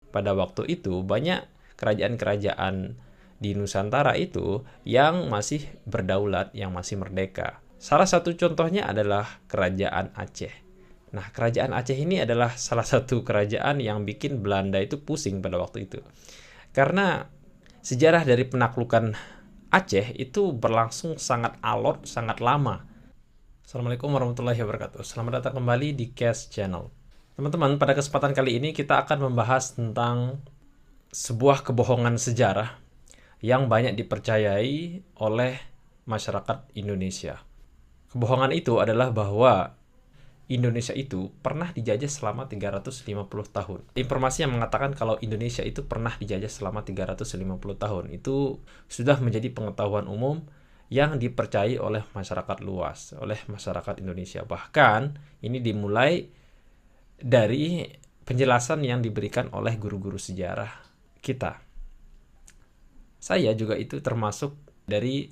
pada waktu itu banyak kerajaan-kerajaan di Nusantara itu yang masih berdaulat, yang masih merdeka. Salah satu contohnya adalah Kerajaan Aceh. Nah, Kerajaan Aceh ini adalah salah satu kerajaan yang bikin Belanda itu pusing pada waktu itu. Karena sejarah dari penaklukan Aceh itu berlangsung sangat alot, sangat lama. Assalamualaikum warahmatullahi wabarakatuh. Selamat datang kembali di Cash Channel. Teman-teman, pada kesempatan kali ini kita akan membahas tentang sebuah kebohongan sejarah yang banyak dipercayai oleh masyarakat Indonesia. Kebohongan itu adalah bahwa Indonesia itu pernah dijajah selama 350 tahun. Informasi yang mengatakan kalau Indonesia itu pernah dijajah selama 350 tahun itu sudah menjadi pengetahuan umum yang dipercayai oleh masyarakat luas, oleh masyarakat Indonesia. Bahkan ini dimulai dari penjelasan yang diberikan oleh guru-guru sejarah kita. Saya juga itu termasuk dari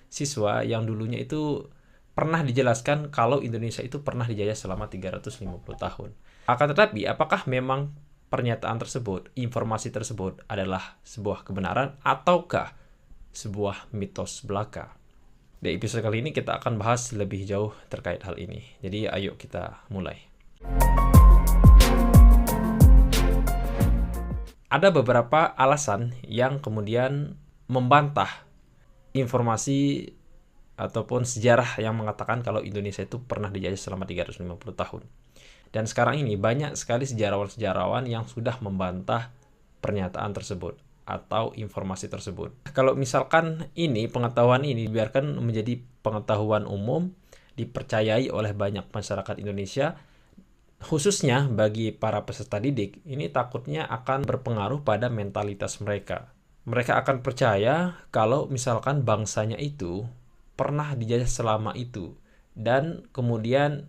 siswa yang dulunya itu pernah dijelaskan kalau Indonesia itu pernah dijajah selama 350 tahun. Akan tetapi, apakah memang pernyataan tersebut, informasi tersebut adalah sebuah kebenaran ataukah sebuah mitos belaka? Di episode kali ini kita akan bahas lebih jauh terkait hal ini. Jadi ayo kita mulai. Ada beberapa alasan yang kemudian membantah informasi ataupun sejarah yang mengatakan kalau Indonesia itu pernah dijajah selama 350 tahun. Dan sekarang ini banyak sekali sejarawan-sejarawan yang sudah membantah pernyataan tersebut atau informasi tersebut. Kalau misalkan pengetahuan ini dibiarkan menjadi pengetahuan umum, dipercayai oleh banyak masyarakat Indonesia, khususnya bagi para peserta didik, ini takutnya akan berpengaruh pada mentalitas mereka. Mereka akan percaya kalau misalkan bangsanya itu pernah dijajah selama itu, dan kemudian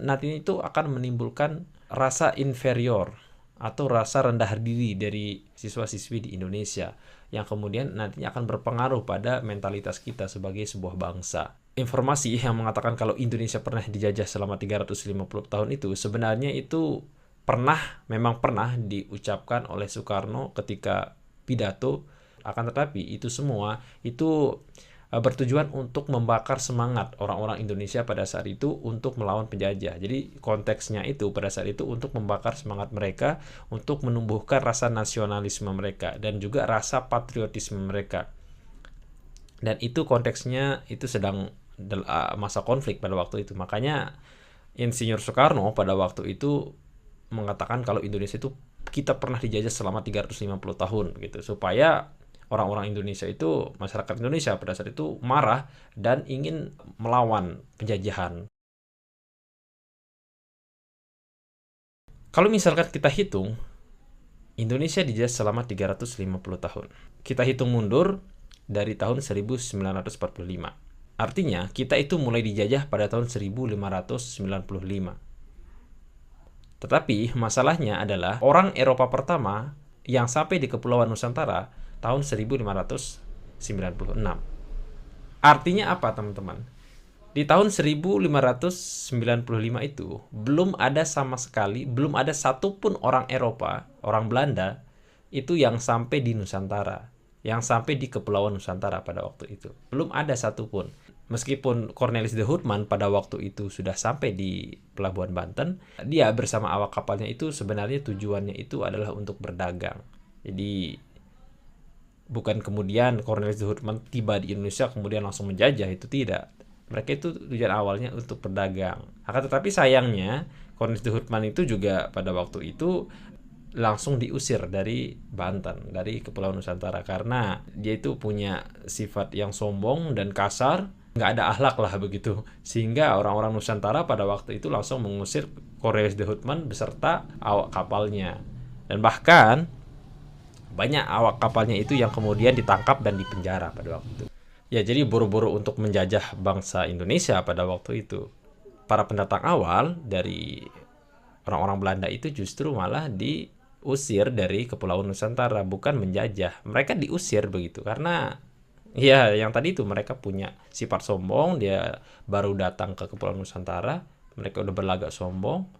nanti itu akan menimbulkan rasa inferior atau rasa rendah diri dari siswa-siswi di Indonesia yang kemudian nantinya akan berpengaruh pada mentalitas kita sebagai sebuah bangsa. Informasi yang mengatakan kalau Indonesia pernah dijajah selama 350 tahun itu sebenarnya itu memang pernah diucapkan oleh Soekarno ketika pidato, akan tetapi itu semua itu bertujuan untuk membakar semangat orang-orang Indonesia pada saat itu untuk melawan penjajah. Jadi konteksnya itu pada saat itu untuk membakar semangat mereka, untuk menumbuhkan rasa nasionalisme mereka dan juga rasa patriotisme mereka. Dan itu konteksnya itu sedang masa konflik pada waktu itu. Makanya Insinyur Soekarno pada waktu itu mengatakan kalau Indonesia itu kita pernah dijajah selama 350 tahun gitu, supaya orang-orang Indonesia itu, masyarakat Indonesia pada saat itu marah dan ingin melawan penjajahan. Kalau misalkan kita hitung, Indonesia dijajah selama 350 tahun. Kita hitung mundur dari tahun 1945. Artinya, kita itu mulai dijajah pada tahun 1595. Tetapi masalahnya adalah orang Eropa pertama yang sampai di Kepulauan Nusantara tahun 1596. Artinya apa, teman-teman? Di tahun 1595 itu belum ada satupun orang Eropa, orang Belanda itu yang sampai di Nusantara, yang sampai di Kepulauan Nusantara pada waktu itu. Belum ada satupun. Meskipun Cornelis de Houtman pada waktu itu sudah sampai di Pelabuhan Banten, dia bersama awak kapalnya itu sebenarnya tujuannya itu adalah untuk berdagang. Jadi bukan kemudian Cornelis de Houtman tiba di Indonesia kemudian langsung menjajah, itu tidak. Mereka itu tujuan awalnya untuk berdagang. Akan tetapi sayangnya Cornelis de Houtman itu juga pada waktu itu langsung diusir dari Banten, dari Kepulauan Nusantara, karena dia itu punya sifat yang sombong dan kasar, nggak ada akhlak lah begitu, sehingga orang-orang Nusantara pada waktu itu langsung mengusir Cornelis de Houtman beserta awak kapalnya, dan bahkan banyak awak kapalnya itu yang kemudian ditangkap dan dipenjara pada waktu itu. Ya, jadi buru-buru untuk menjajah bangsa Indonesia pada waktu itu. Para pendatang awal dari orang-orang Belanda itu justru malah diusir dari Kepulauan Nusantara, bukan menjajah. Mereka diusir begitu karena ya yang tadi itu mereka punya sifat sombong, dia baru datang ke Kepulauan Nusantara, mereka udah berlagak sombong,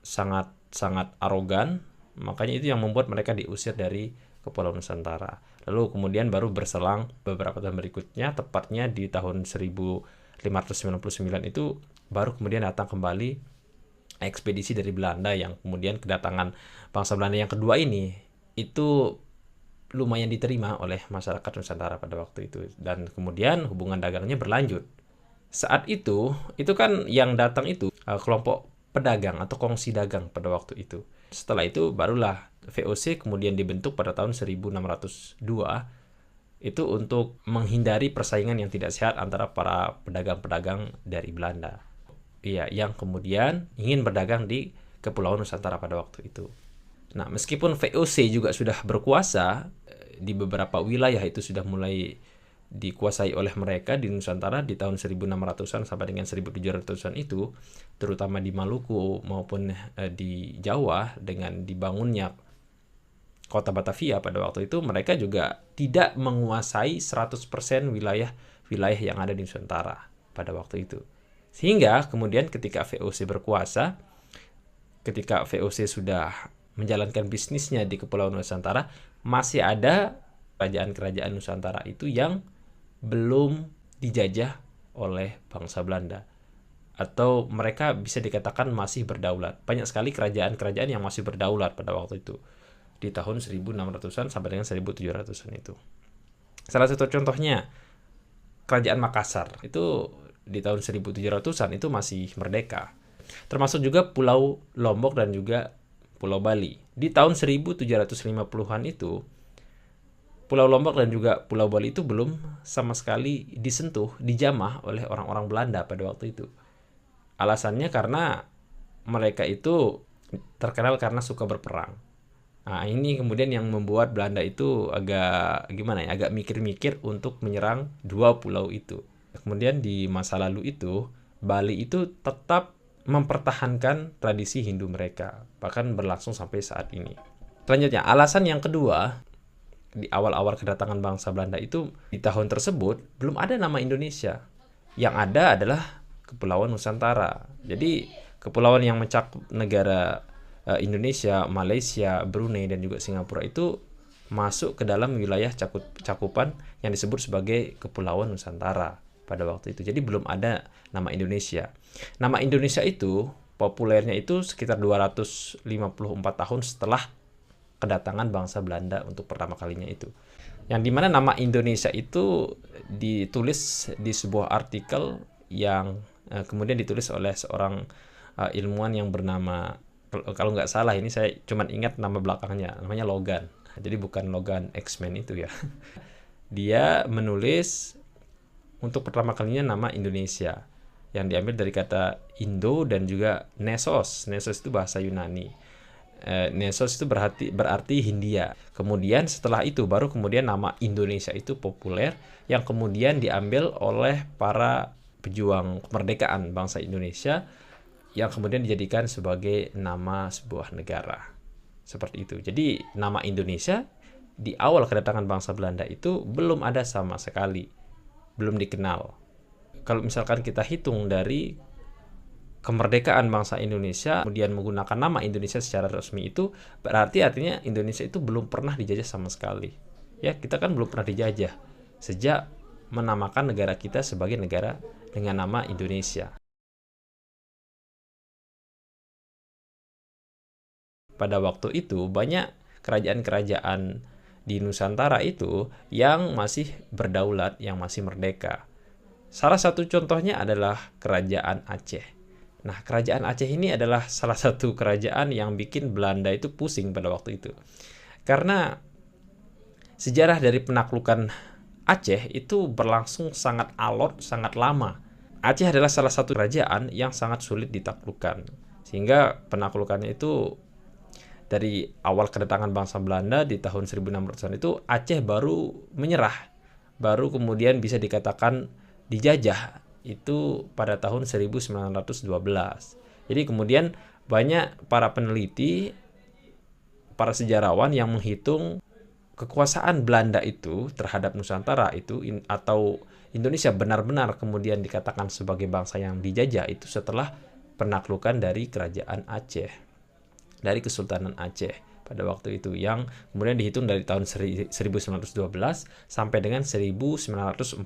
sangat arogan, Makanya itu yang membuat mereka diusir dari Kepulauan Nusantara. Lalu kemudian baru berselang beberapa tahun berikutnya, tepatnya di tahun 1599 itu baru kemudian datang kembali ekspedisi dari Belanda, yang kemudian kedatangan bangsa Belanda yang kedua ini itu lumayan diterima oleh masyarakat Nusantara pada waktu itu, dan kemudian hubungan dagangnya berlanjut. Saat itu kan yang datang itu kelompok pedagang atau kongsi dagang pada waktu itu. Setelah itu barulah VOC kemudian dibentuk pada tahun 1602 itu untuk menghindari persaingan yang tidak sehat antara para pedagang-pedagang dari Belanda. Iya, yang kemudian ingin berdagang di Kepulauan Nusantara pada waktu itu. Nah, meskipun VOC juga sudah berkuasa di beberapa wilayah, itu sudah mulai dikuasai oleh mereka di Nusantara di tahun 1600-an sampai dengan 1700-an itu, terutama di Maluku maupun di Jawa dengan dibangunnya kota Batavia pada waktu itu, mereka juga tidak menguasai 100% wilayah yang ada di Nusantara pada waktu itu. Sehingga kemudian ketika VOC berkuasa, ketika VOC sudah menjalankan bisnisnya di Kepulauan Nusantara, masih ada kerajaan-kerajaan Nusantara itu yang belum dijajah oleh bangsa Belanda, atau mereka bisa dikatakan masih berdaulat. Banyak sekali kerajaan-kerajaan yang masih berdaulat pada waktu itu di tahun 1600-an sampai dengan 1700-an itu. Salah satu contohnya Kerajaan Makassar itu di tahun 1700-an itu masih merdeka. Termasuk juga Pulau Lombok dan juga Pulau Bali. Di tahun 1750-an itu Pulau Lombok dan juga Pulau Bali itu belum sama sekali disentuh, dijamah oleh orang-orang Belanda pada waktu itu. Alasannya karena mereka itu terkenal karena suka berperang. Nah, ini kemudian yang membuat Belanda itu agak mikir-mikir untuk menyerang dua pulau itu. Kemudian di masa lalu itu, Bali itu tetap mempertahankan tradisi Hindu mereka, bahkan berlangsung sampai saat ini. Selanjutnya, alasan yang kedua, di awal-awal kedatangan bangsa Belanda itu, di tahun tersebut belum ada nama Indonesia. Yang ada adalah Kepulauan Nusantara. Jadi kepulauan yang mencakup negara Indonesia, Malaysia, Brunei, dan juga Singapura itu masuk ke dalam wilayah cakupan yang disebut sebagai Kepulauan Nusantara pada waktu itu. Jadi belum ada nama Indonesia. Nama Indonesia itu populernya itu sekitar 254 tahun setelah kedatangan bangsa Belanda untuk pertama kalinya itu. Yang dimana nama Indonesia itu ditulis di sebuah artikel yang kemudian ditulis oleh seorang ilmuwan yang bernama, kalau nggak salah ini saya cuma ingat nama belakangnya, namanya Logan. Jadi bukan Logan X-Men itu ya. Dia menulis untuk pertama kalinya nama Indonesia yang diambil dari kata Indo dan juga Nesos. Nesos itu bahasa Yunani. Nesos itu berarti Hindia. Kemudian setelah itu baru kemudian nama Indonesia itu populer, yang kemudian diambil oleh para pejuang kemerdekaan bangsa Indonesia, yang kemudian dijadikan sebagai nama sebuah negara. Seperti itu. Jadi nama Indonesia di awal kedatangan bangsa Belanda itu belum ada sama sekali. Belum dikenal. Kalau misalkan kita hitung dari kemerdekaan bangsa Indonesia, kemudian menggunakan nama Indonesia secara resmi, itu berarti artinya Indonesia itu belum pernah dijajah sama sekali. Ya, kita kan belum pernah dijajah sejak menamakan negara kita sebagai negara dengan nama Indonesia. Pada waktu itu banyak kerajaan-kerajaan di Nusantara itu yang masih berdaulat, yang masih merdeka. Salah satu contohnya adalah Kerajaan Aceh. Nah, Kerajaan Aceh ini adalah salah satu kerajaan yang bikin Belanda itu pusing pada waktu itu. Karena sejarah dari penaklukan Aceh itu berlangsung sangat alot, sangat lama. Aceh adalah salah satu kerajaan yang sangat sulit ditaklukkan. Sehingga penaklukannya itu dari awal kedatangan bangsa Belanda di tahun 1600-an itu, Aceh baru menyerah. Baru kemudian bisa dikatakan dijajah itu pada tahun 1912. Jadi kemudian banyak para peneliti, para sejarawan yang menghitung kekuasaan Belanda itu terhadap Nusantara itu atau Indonesia benar-benar kemudian dikatakan sebagai bangsa yang dijajah itu setelah penaklukan dari Kerajaan Aceh, dari Kesultanan Aceh pada waktu itu, yang kemudian dihitung dari tahun 1912 sampai dengan 1942.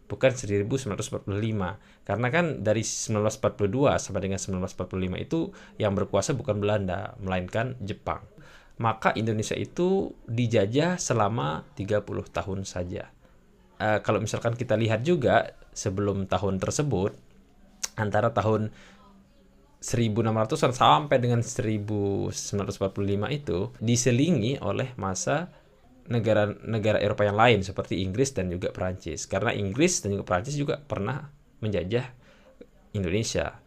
Bukan 1945. Karena kan dari 1942 sampai dengan 1945 itu yang berkuasa bukan Belanda, melainkan Jepang. Maka Indonesia itu dijajah selama 30 tahun saja. Kalau misalkan kita lihat juga sebelum tahun tersebut, antara tahun 1600-an sampai dengan 1945 itu diselingi oleh masa negara-negara Eropa yang lain seperti Inggris dan juga Perancis. Karena Inggris dan juga Perancis juga pernah menjajah Indonesia.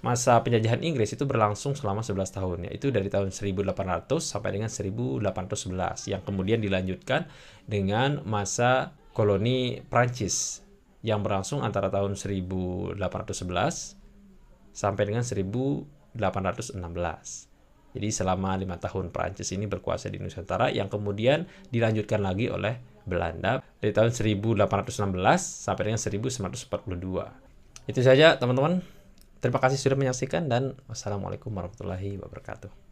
Masa penjajahan Inggris itu berlangsung selama 11 tahun, yaitu dari tahun 1800 sampai dengan 1811, yang kemudian dilanjutkan dengan masa koloni Perancis yang berlangsung antara tahun 1811 sampai dengan 1816. Jadi selama 5 tahun Prancis ini berkuasa di Nusantara, yang kemudian dilanjutkan lagi oleh Belanda dari tahun 1816 sampai dengan 1942. Itu saja teman-teman. Terima kasih sudah menyaksikan dan wassalamualaikum warahmatullahi wabarakatuh.